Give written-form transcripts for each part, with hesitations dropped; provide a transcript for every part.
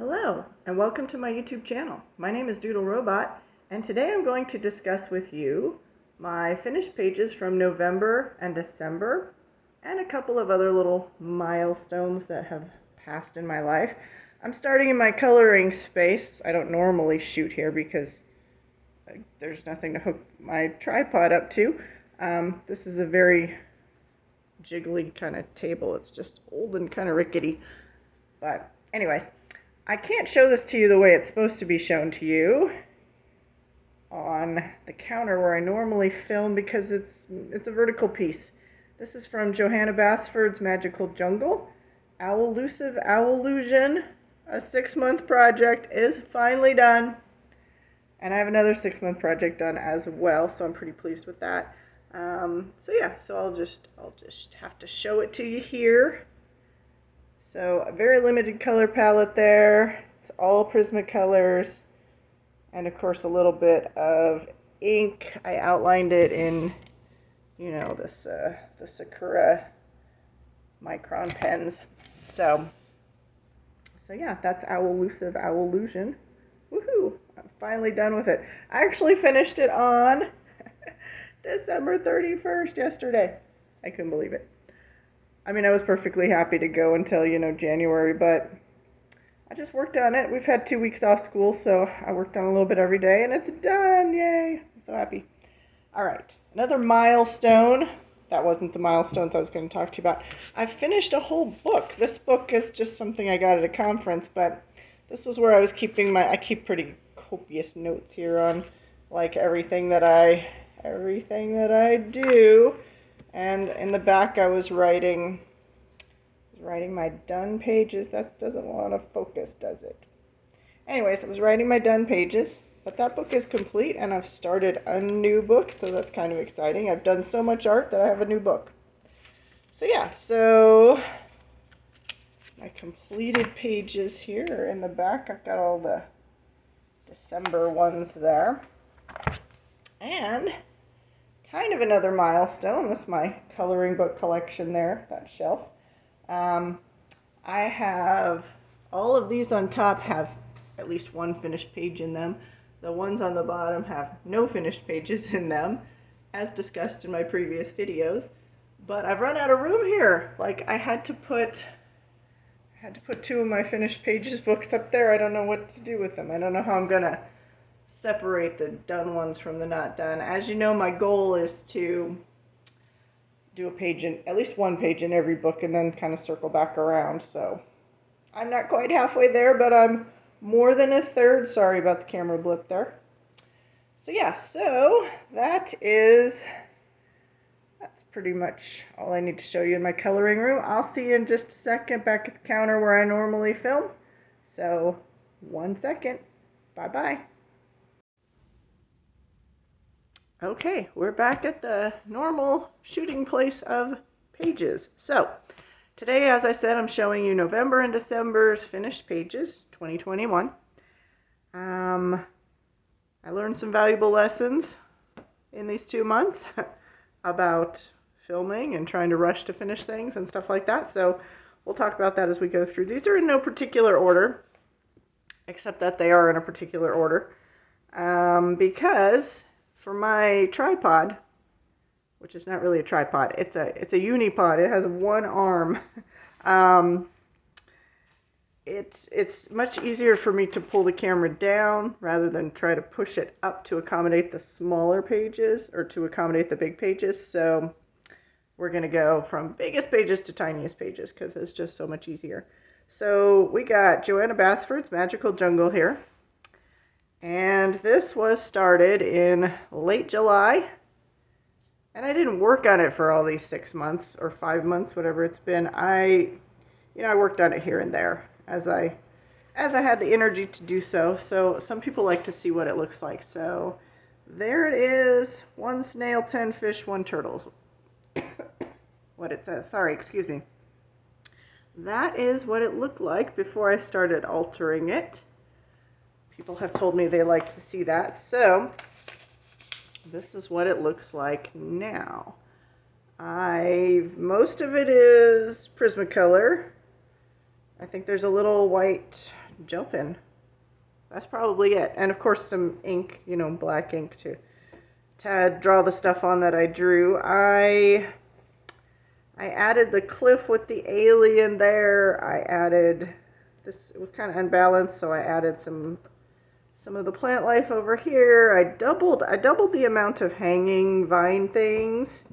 Hello, and welcome to my YouTube channel. My name is Doodle Robot, and today I'm going to discuss with you my finished pages from November and December, and a couple of other little milestones that have passed in my life. I'm starting in my coloring space. I don't normally shoot here because there's nothing to hook my tripod up to. This is a very jiggly kind of table. It's just old and kind of rickety. But anyways, I can't show this to you the way it's supposed to be shown to you on the counter where I normally film because it's a vertical piece. This is from Johanna Basford's Magical Jungle. Owlusive Owlusion, a 6-month project, is finally done. And I have another 6-month project done as well, so I'm pretty pleased with that. So I'll just have to show it to you here. So a very limited color palette there. It's all Prismacolors, and of course a little bit of ink. I outlined it in, this the Sakura micron pens. So yeah, that's Owlusive Owlusion. Woohoo! I'm finally done with it. I actually finished it on December 31st yesterday. I couldn't believe it. I mean, I was perfectly happy to go until, January, but I just worked on it. We've had 2 weeks off school, so I worked on a little bit every day, and it's done. Yay! I'm so happy. All right, another milestone. That wasn't the milestones I was going to talk to you about. I finished a whole book. This book is just something I got at a conference, but this was where I was keeping I keep pretty copious notes here on, like, everything that I do. And in the back I was writing my done pages. That doesn't want to focus, does it? Anyways, I was writing my done pages, but that book is complete, and I've started a new book, so that's kind of exciting. I've done so much art that I have a new book. So yeah, so my completed pages here are in the back. I've got all the December ones there. And kind of another milestone was my coloring book collection there, that shelf. I have all of these on top have at least one finished page in them. The ones on the bottom have no finished pages in them, as discussed in my previous videos. But I've run out of room here. Like, I had to put 2 of my finished pages books up there. I don't know what to do with them. I don't know how I'm gonna separate the done ones from the not done. As you know, my goal is to do at least one page in every book and then kind of circle back around. So I'm not quite halfway there, but I'm more than a third. Sorry about the camera blip there. So yeah, so that's pretty much all I need to show you in my coloring room. I'll see you in just a second back at the counter where I normally film. So 1 second. Bye-bye. Okay, we're back at the normal shooting place of pages. So, today, as I said, I'm showing you November and December's finished pages, 2021. I learned some valuable lessons in these 2 months about filming and trying to rush to finish things and stuff like that. So, we'll talk about that as we go through. These are in no particular order, except that they are in a particular order, because for my tripod, which is not really a tripod, it's a unipod. It has one arm. It's much easier for me to pull the camera down rather than try to push it up to accommodate the smaller pages or to accommodate the big pages. So we're going to go from biggest pages to tiniest pages because it's just so much easier. So we got Johanna Basford's Magical Jungle here. And this was started in late July, and I didn't work on it for all these 6 months or 5 months, whatever it's been. I worked on it here and there as I had the energy to do so. So some people like to see what it looks like. So there it is: 1 snail, 10 fish, 1 turtle. What it says. Sorry, excuse me. That is what it looked like before I started altering it. People have told me they like to see that, so this is what it looks like now. Most of it is Prismacolor. I think there's a little white gel pen. That's probably it. And of course some ink, you know, black ink to draw the stuff on that I drew. I added the cliff with the alien there. I added this, it was kind of unbalanced, so I added some of the plant life over here. I doubled the amount of hanging vine things.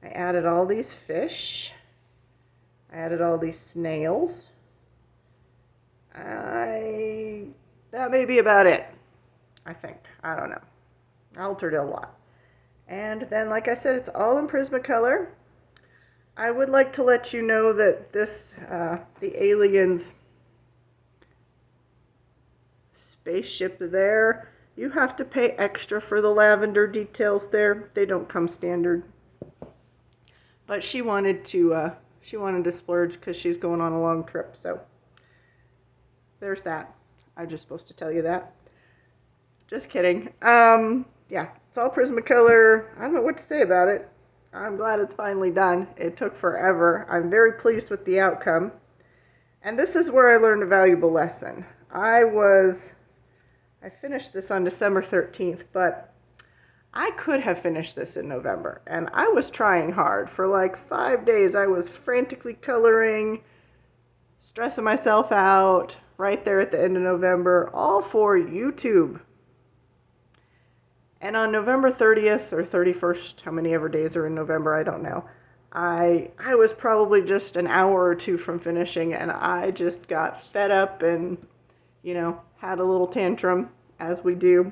I added all these fish. I added all these snails. That may be about it, I think. I don't know. I altered it a lot. And then, like I said, it's all in Prismacolor. I would like to let you know that this, the aliens spaceship there, you have to pay extra for the lavender details there. They don't come standard. But she wanted to splurge because she's going on a long trip, so there's that. I'm just supposed to tell you that. Just kidding. Yeah, it's all Prismacolor. I don't know what to say about it. I'm glad it's finally done. It took forever. I'm very pleased with the outcome. And this is where I learned a valuable lesson. I finished this on December 13th, but I could have finished this in November. And I was trying hard. For like 5 days, I was frantically coloring, stressing myself out right there at the end of November, all for YouTube. And on November 30th or 31st, how many ever days are in November, I don't know, I was probably just an hour or two from finishing, and I just got fed up and, you know, had a little tantrum, as we do,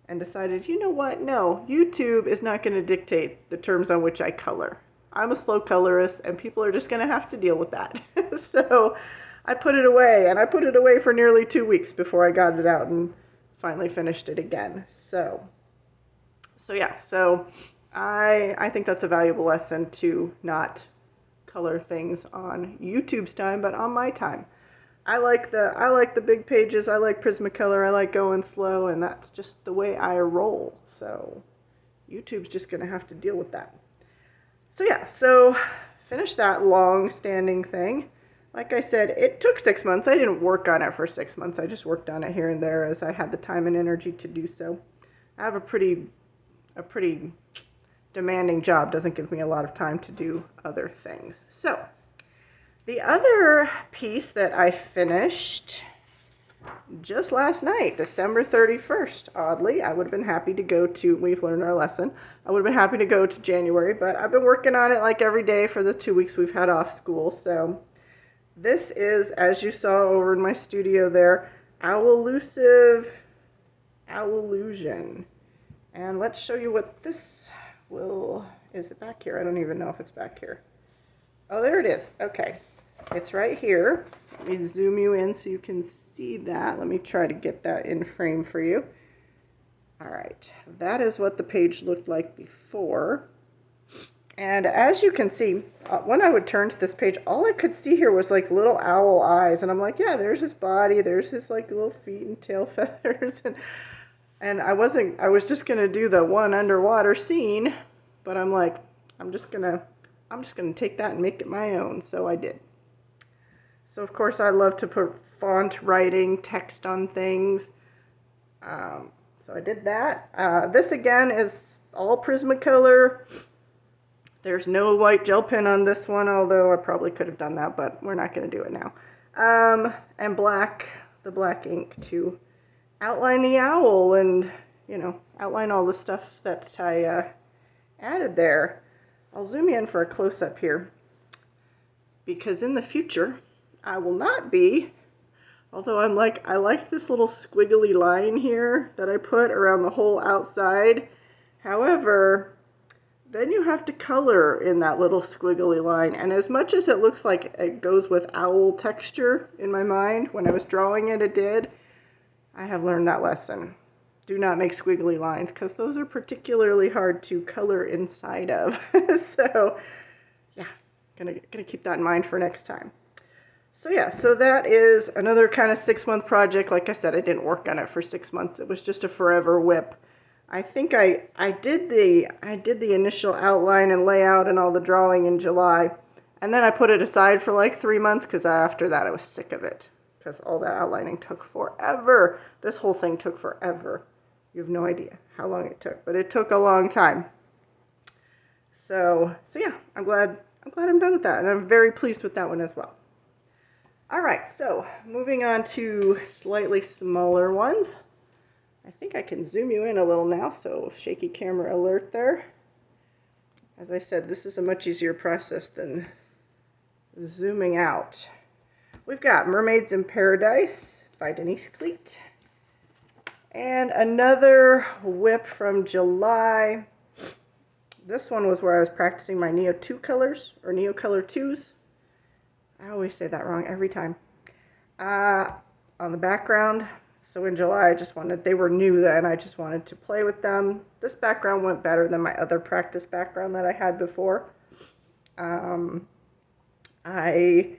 and decided, you know what, no, YouTube is not going to dictate the terms on which I color. I'm a slow colorist, and people are just going to have to deal with that. So I put it away, and I put it away for nearly 2 weeks before I got it out and finally finished it again. So yeah, I think that's a valuable lesson, to not color things on YouTube's time, but on my time. I like the big pages. I like Prismacolor. I like going slow, and that's just the way I roll. So YouTube's just gonna have to deal with that. So yeah, so finished that long-standing thing. Like I said, it took 6 months. I didn't work on it for 6 months. I just worked on it here and there as I had the time and energy to do so. I have a pretty demanding job. Doesn't give me a lot of time to do other things. So the other piece that I finished just last night, December 31st, oddly, I would have been happy to go to, we've learned our lesson, I would have been happy to go to January, but I've been working on it like every day for the 2 weeks we've had off school. So this is, as you saw over in my studio there, Owlusive Owlusion. And let's show you what this is it back here? I don't even know if it's back here. Oh, there it is. Okay. It's right here. Let me zoom you in so you can see that. Let me try to get that in frame for you. All right. That is what the page looked like before. And as you can see, when I would turn to this page, all I could see here was like little owl eyes. And I'm like, yeah, there's his body. There's his like little feet and tail feathers. And I was just going to do the one underwater scene, but I'm like, I'm just going to take that and make it my own. So I did. So of course I love to put font writing, text on things. So I did that. This again is all Prismacolor. There's no white gel pen on this one, although I probably could have done that, but we're not going to do it now. And the black ink to outline the owl and, you know, outline all the stuff that I added there. I'll zoom in for a close-up here, because in the future I will not be, although I like this little squiggly line here that I put around the whole outside. However, then you have to color in that little squiggly line, and as much as it looks like it goes with owl texture in my mind, when I was drawing it, it did. I have learned that lesson. Do not make squiggly lines, because those are particularly hard to color inside of. So yeah, gonna keep that in mind for next time. So yeah, so that is another kind of 6-month project. Like I said, I didn't work on it for 6 months. It was just a forever whip. I think I did the initial outline and layout and all the drawing in July, and then I put it aside for like 3 months, because after that I was sick of it. because all that outlining took forever. This whole thing took forever. You have no idea how long it took, but it took a long time. So yeah, I'm glad I'm done with that, and I'm very pleased with that one as well. All right, so moving on to slightly smaller ones. I think I can zoom you in a little now, so shaky camera alert there. As I said, this is a much easier process than zooming out. We've got Mermaids in Paradise by Denise Cleet. And another whip from July. This one was where I was practicing my Neo 2 colors, or Neo Color 2s. I always say that wrong every time. On the background. So in July, they were new then, I just wanted to play with them. This background went better than my other practice background that I had before. I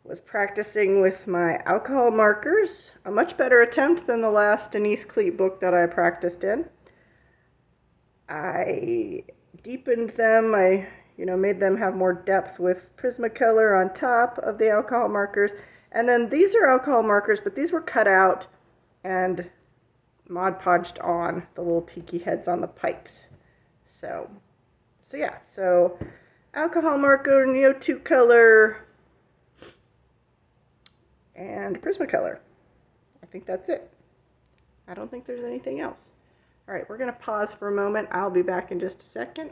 was practicing with my alcohol markers, a much better attempt than the last Denise Cleet book that I practiced in. I deepened them, I made them have more depth with Prismacolor on top of the alcohol markers. And then these are alcohol markers, but these were cut out and Mod Podged on, the little tiki heads on the pikes. So yeah, so alcohol marker, Neo 2 color, and Prismacolor. I think that's it. I don't think there's anything else. All right, we're going to pause for a moment. I'll be back in just a second.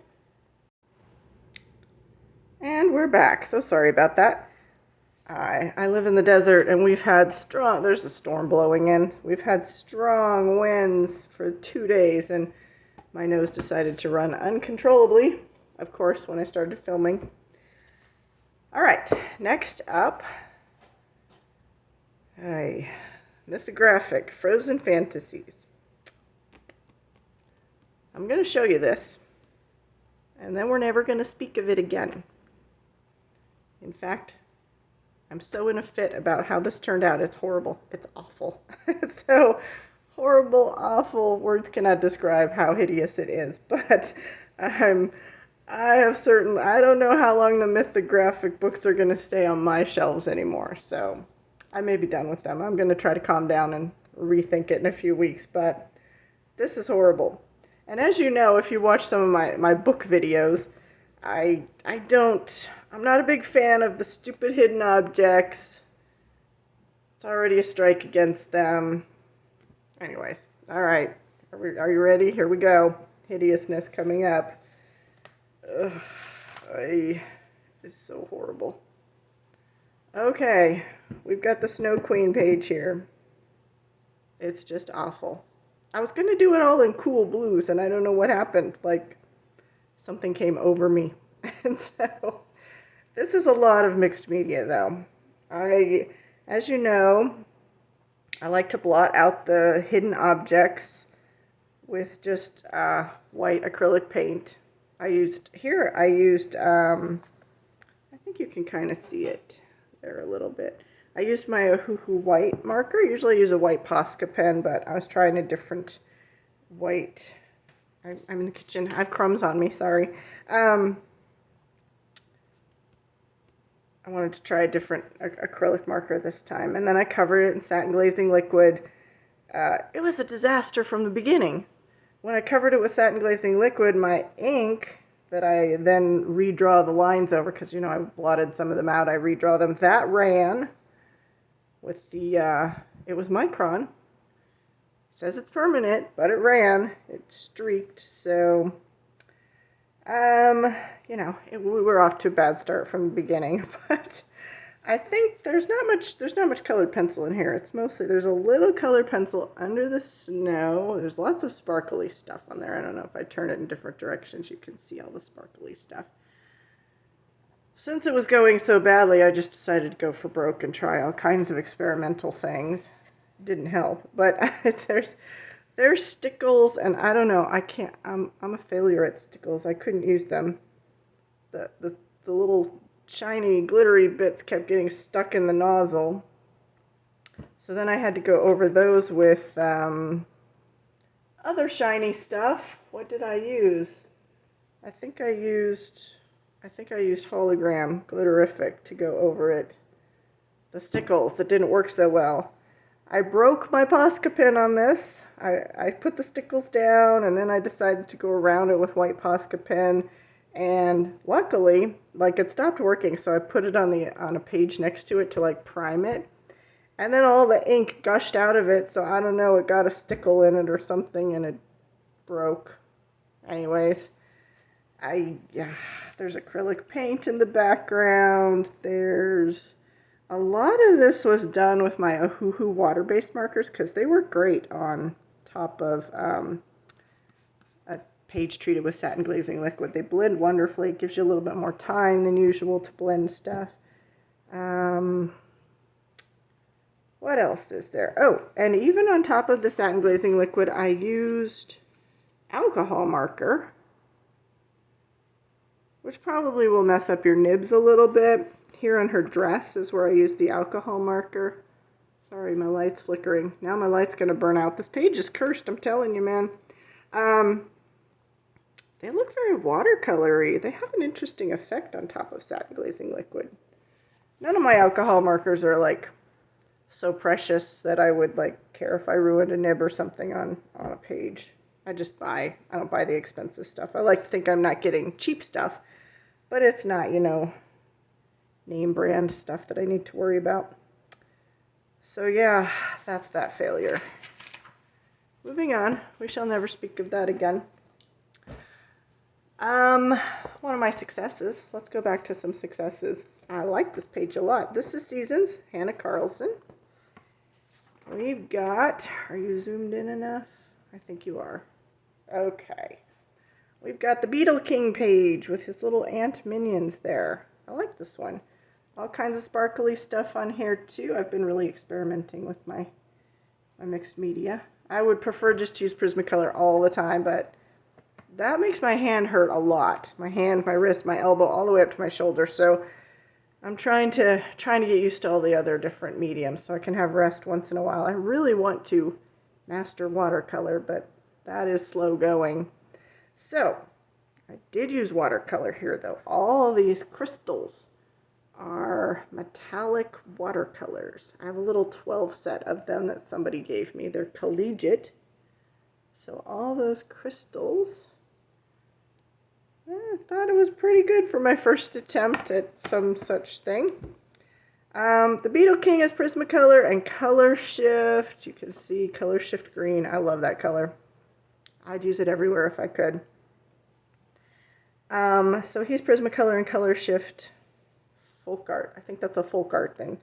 And we're back. So sorry about that. I live in the desert, and we've had there's a storm blowing in. We've had strong winds for 2 days, and my nose decided to run uncontrollably, of course, when I started filming. All right, next up, Mythographic Frozen Fantasies. I'm going to show you this, and then we're never going to speak of it again. In fact, I'm so in a fit about how this turned out. It's horrible. It's awful. It's so horrible, awful. Words cannot describe how hideous it is. But I don't know how long the Mythographic books are going to stay on my shelves anymore. So I may be done with them. I'm going to try to calm down and rethink it in a few weeks. But this is horrible. And as you know, if you watch some of my book videos, I'm not a big fan of the stupid hidden objects. It's already a strike against them. Anyways, all right. Are you ready? Here we go. Hideousness coming up. Ugh, it's so horrible. Okay, we've got the Snow Queen page here. It's just awful. I was going to do it all in cool blues, and I don't know what happened. Like, something came over me. And so, this is a lot of mixed media, though. As you know, I like to blot out the hidden objects with just white acrylic paint. I used, I think you can kind of see it there a little bit. I used my Ohuhu white marker. Usually I use a white Posca pen, but I was trying a different white. I'm in the kitchen. I have crumbs on me, sorry. I wanted to try a different acrylic marker this time. And then I covered it in satin glazing liquid. It was a disaster from the beginning. When I covered it with satin glazing liquid, my ink that I then redraw the lines over, because, I blotted some of them out, I redraw them, that ran with the, it was micron. It says it's permanent, but it ran. It streaked, so, we were off to a bad start from the beginning, but I think there's not much colored pencil in here. It's mostly, there's a little colored pencil under the snow. There's lots of sparkly stuff on there. I don't know if I turn it in different directions, you can see all the sparkly stuff. Since it was going so badly, I just decided to go for broke and try all kinds of experimental things. Didn't help, but there's stickles, and I don't know, I'm a failure at stickles. I couldn't use them. The little shiny glittery bits kept getting stuck in the nozzle. So then I had to go over those with other shiny stuff. What did I use? I think I used hologram glitterific to go over it. the stickles that didn't work so well. I broke my Posca pen on this. I put the stickles down and then I decided to go around it with white Posca pen, and luckily, like, it stopped working, so I put it on a page next to it to like prime it. And then all the ink gushed out of it, so I don't know, it got a stickle in it or something and it broke. Anyways, yeah, there's acrylic paint in the background. There's a lot of this was done with my Ohuhu water-based markers because they work great on top of a page treated with satin glazing liquid. They blend wonderfully. It gives you a little bit more time than usual to blend stuff. What else is there? Oh, and even on top of the satin glazing liquid, I used alcohol marker, which probably will mess up your nibs a little bit. Here on her dress is where I used the alcohol marker. Sorry, my light's flickering. Now my light's going to burn out. This page is cursed, I'm telling you, man. They look very watercolory. They have an interesting effect on top of satin glazing liquid. None of my alcohol markers are like so precious that I would like care if I ruined a nib or something on a page. I don't buy the expensive stuff. I like to think I'm not getting cheap stuff, but it's not, you know, name brand stuff that I need to worry about. So yeah, that's that failure. Moving on, we shall never speak of that again. One of my successes, let's go back to some successes. I like this page a lot. This is Seasons, Hannah Carlson. We've got, are you zoomed in enough? I think you are. Okay. We've got the Beetle King page with his little ant minions there. I like this one. All kinds of sparkly stuff on here too. I've been really experimenting with my mixed media. I would prefer just to use Prismacolor all the time, but that makes my hand hurt a lot. My hand, my wrist, my elbow, all the way up to my shoulder. So I'm trying to get used to all the other different mediums so I can have rest once in a while. I really want to master watercolor, but that is slow going. So I did use watercolor here though. All these crystals are metallic watercolors. I have a little 12 set of them that somebody gave me. They're collegiate. So all those crystals, I thought it was pretty good for my first attempt at some such thing. The Beetle King is Prismacolor and Color Shift. You can see Color Shift Green. I love that color. I'd use it everywhere if I could. So he's Prismacolor and Color Shift Folk Art. I think that's a folk art thing.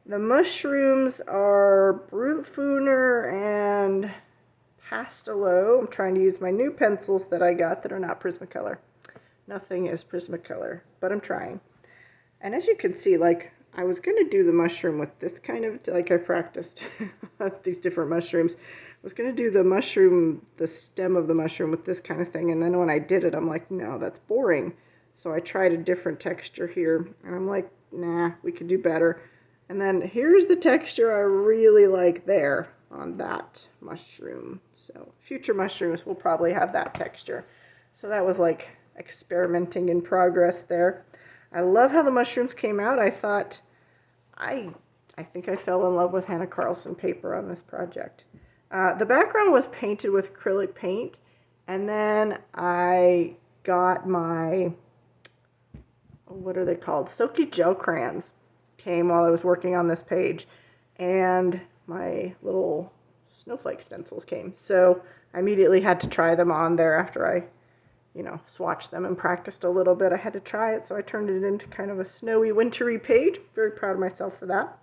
The mushrooms are Brute Fooner and Pastelo. I'm trying to use my new pencils that I got that are not Prismacolor. Nothing is Prismacolor, but I'm trying. And as you can see, like, I was going to do the mushroom with this kind of, like I practiced these different mushrooms. I was going to do the mushroom, the stem of the mushroom with this kind of thing. And then when I did it, I'm like, no, that's boring. So I tried a different texture here. And I'm like, nah, we could do better. And then here's the texture I really like there on that mushroom. So future mushrooms will probably have that texture. So that was like experimenting in progress there. I love how the mushrooms came out. I thought, I think I fell in love with Hannah Carlson paper on this project. The background was painted with acrylic paint, and then I got my, what are they called? Silky gel crayons came while I was working on this page, and my little snowflake stencils came. So I immediately had to try them on there after I, you know, swatched them and practiced a little bit. I had to try it, so I turned it into kind of a snowy, wintry page. Very proud of myself for that.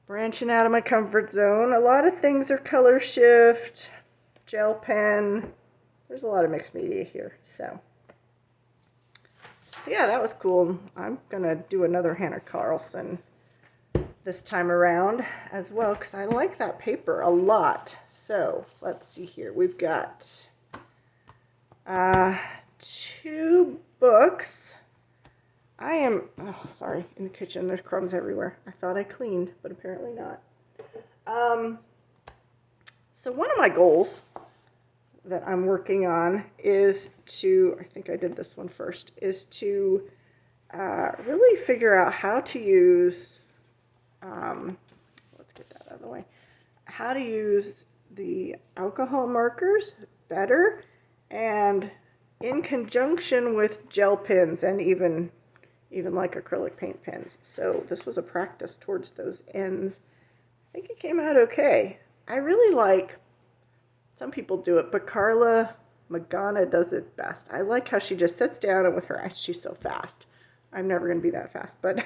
Branching out of my comfort zone. A lot of things are Color Shift, gel pen. There's a lot of mixed media here, so yeah, that was cool. I'm gonna do another Hannah Carlson this time around as well, because I like that paper a lot. So let's see here. We've got 2 books. I am, oh, sorry, in the kitchen, there's crumbs everywhere. I thought I cleaned, but apparently not. So one of my goals that I'm working on is to, I think I did this one first, is to really figure out how to use how to use the alcohol markers better and in conjunction with gel pens and even like acrylic paint pens. So this was a practice towards those ends. I think it came out okay. I really like, some people do it, but Karla Magana does it best. I like how she just sits down and with her eyes, she's so fast. I'm never going to be that fast, but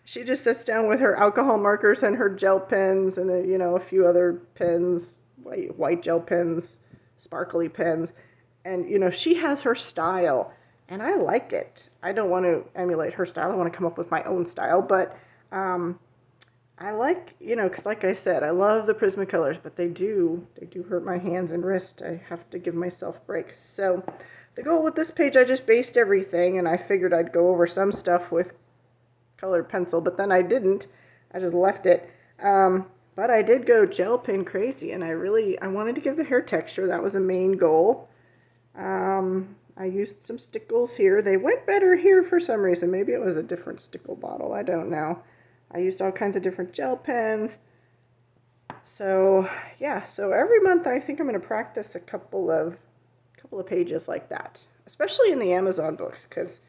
she just sits down with her alcohol markers and her gel pens and, a few other pens, white gel pens, sparkly pens. And, she has her style, and I like it. I don't want to emulate her style. I want to come up with my own style, but I like, because like I said, I love the Prismacolors, but they do hurt my hands and wrist. I have to give myself breaks. So the goal with this page, I just based everything, and I figured I'd go over some stuff with colored pencil, but then I didn't. I just left it. But I did go gel pen crazy, and I wanted to give the hair texture. That was a main goal. I used some stickles here. They went better here for some reason. Maybe it was a different stickle bottle. I don't know. I used all kinds of different gel pens. So yeah, so every month I think I'm going to practice a couple of pages like that, especially in the Amazon books, because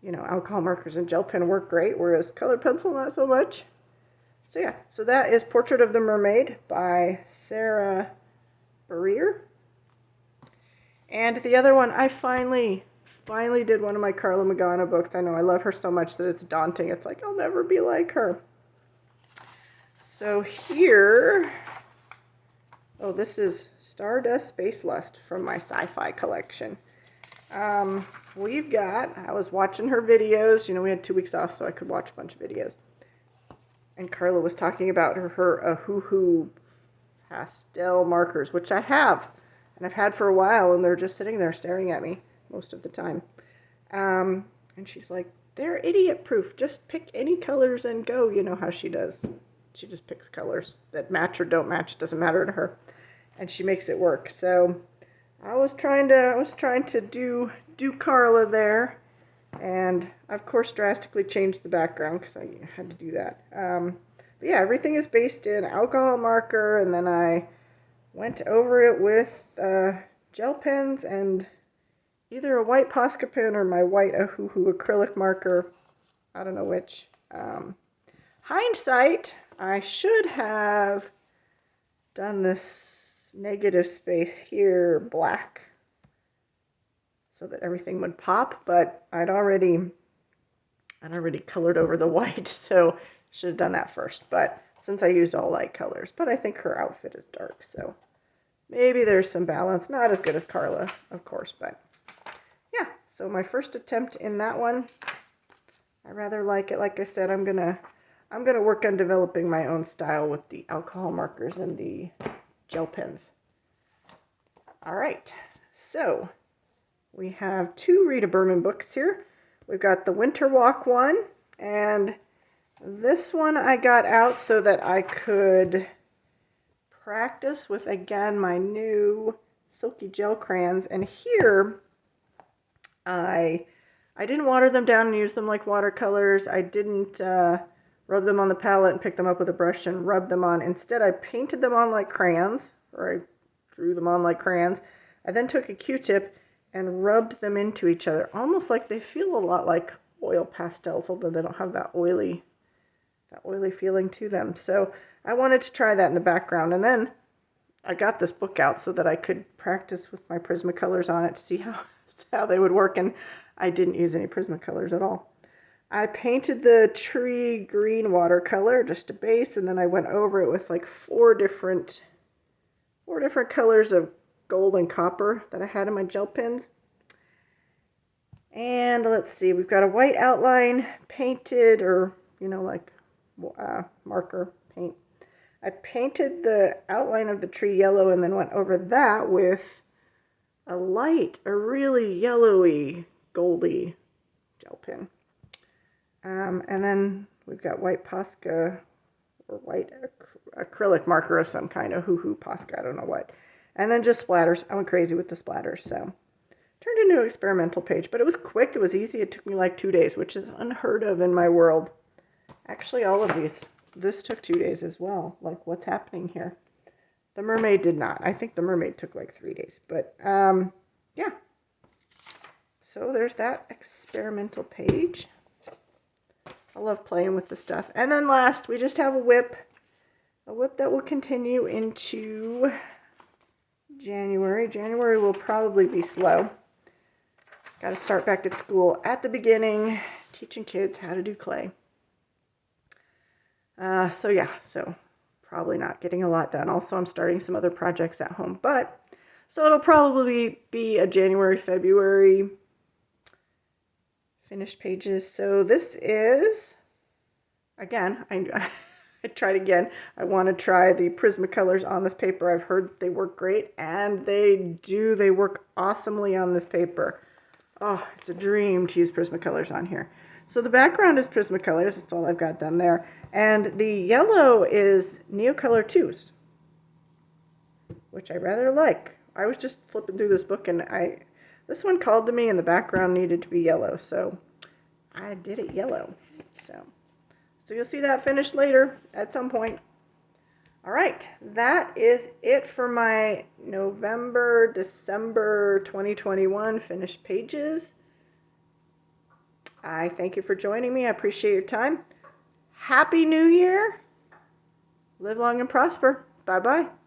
alcohol markers and gel pen work great, whereas colored pencil not so much. So yeah, so that is Portrait of the Mermaid by Sarah Berear. And the other one, I finally did one of my Karla Magana books. I know I love her so much that it's daunting. It's like, I'll never be like her. So here, this is Stardust Space Lust from my sci-fi collection. I was watching her videos. We had 2 weeks off, so I could watch a bunch of videos. And Karla was talking about her Hoo-Hoo pastel markers, which I have. And I've had for a while, and they're just sitting there staring at me most of the time. And she's like, they're idiot proof. Just pick any colors and go. You know how she does. She just picks colors that match or don't match. It doesn't matter to her. And she makes it work. So I was trying to do Karla there. And of course drastically changed the background because I had to do that. But yeah, everything is based in alcohol marker, and then I went over it with gel pens and either a white Posca pen or my white Hoo-Hoo acrylic marker. I don't know which. Hindsight, I should have done this negative space here black so that everything would pop, but I'd already colored over the white, so should have done that first. But since I used all light colors, but I think her outfit is dark, so maybe there's some balance. Not as good as Karla, of course, but yeah. So my first attempt in that one, I rather like it. Like I said, I'm gonna work on developing my own style with the alcohol markers and the gel pens. All right, so we have 2 Rita Berman books here. We've got the Winter Walk one, and this one I got out so that I could practice with, again, my new Silky Gel crayons. And here, I didn't water them down and use them like watercolors. I didn't rub them on the palette and pick them up with a brush and rub them on. Instead, I painted them on like crayons, or I drew them on like crayons. I then took a Q-tip and rubbed them into each other, almost like they feel a lot like oil pastels, although they don't have that oily feeling to them. So I wanted to try that in the background, and then I got this book out so that I could practice with my Prismacolors on it to see how they would work, and I didn't use any Prismacolors at all. I painted the tree green watercolor, just a base, and then I went over it with like four different colors of gold and copper that I had in my gel pens. And let's see, we've got a white outline painted, or like marker paint. I painted the outline of the tree yellow and then went over that with a really yellowy, goldy gel pen. And then we've got white Posca, or white acrylic marker of some kind, of Hoo-Hoo Posca, I don't know what. And then just splatters. I went crazy with the splatters, so turned into an experimental page. But it was quick, it was easy, it took me like 2 days, which is unheard of in my world. Actually, all of this took 2 days as well. Like, what's happening here? The Mermaid did not. I think the Mermaid took like 3 days. But, yeah. So there's that experimental page. I love playing with the stuff. And then last, we just have a whip. A whip that will continue into January. January will probably be slow. Got to start back at school at the beginning, teaching kids how to do clay. So yeah, so probably not getting a lot done. Also, I'm starting some other projects at home, so it'll probably be a January, February finished pages. So this is, again, I tried again. I want to try the Prismacolors on this paper. I've heard they work great, and they do. They work awesomely on this paper. Oh, it's a dream to use Prismacolors on here. So the background is Prismacolors. That's all I've got done there. And the yellow is Neocolor 2s, which I rather like. I was just flipping through this book, and this one called to me, and the background needed to be yellow, so I did it yellow. So you'll see that finished later at some point. All right, that is it for my November, December 2021 finished pages. I thank you for joining me. I appreciate your time. Happy New Year. Live long and prosper. Bye-bye.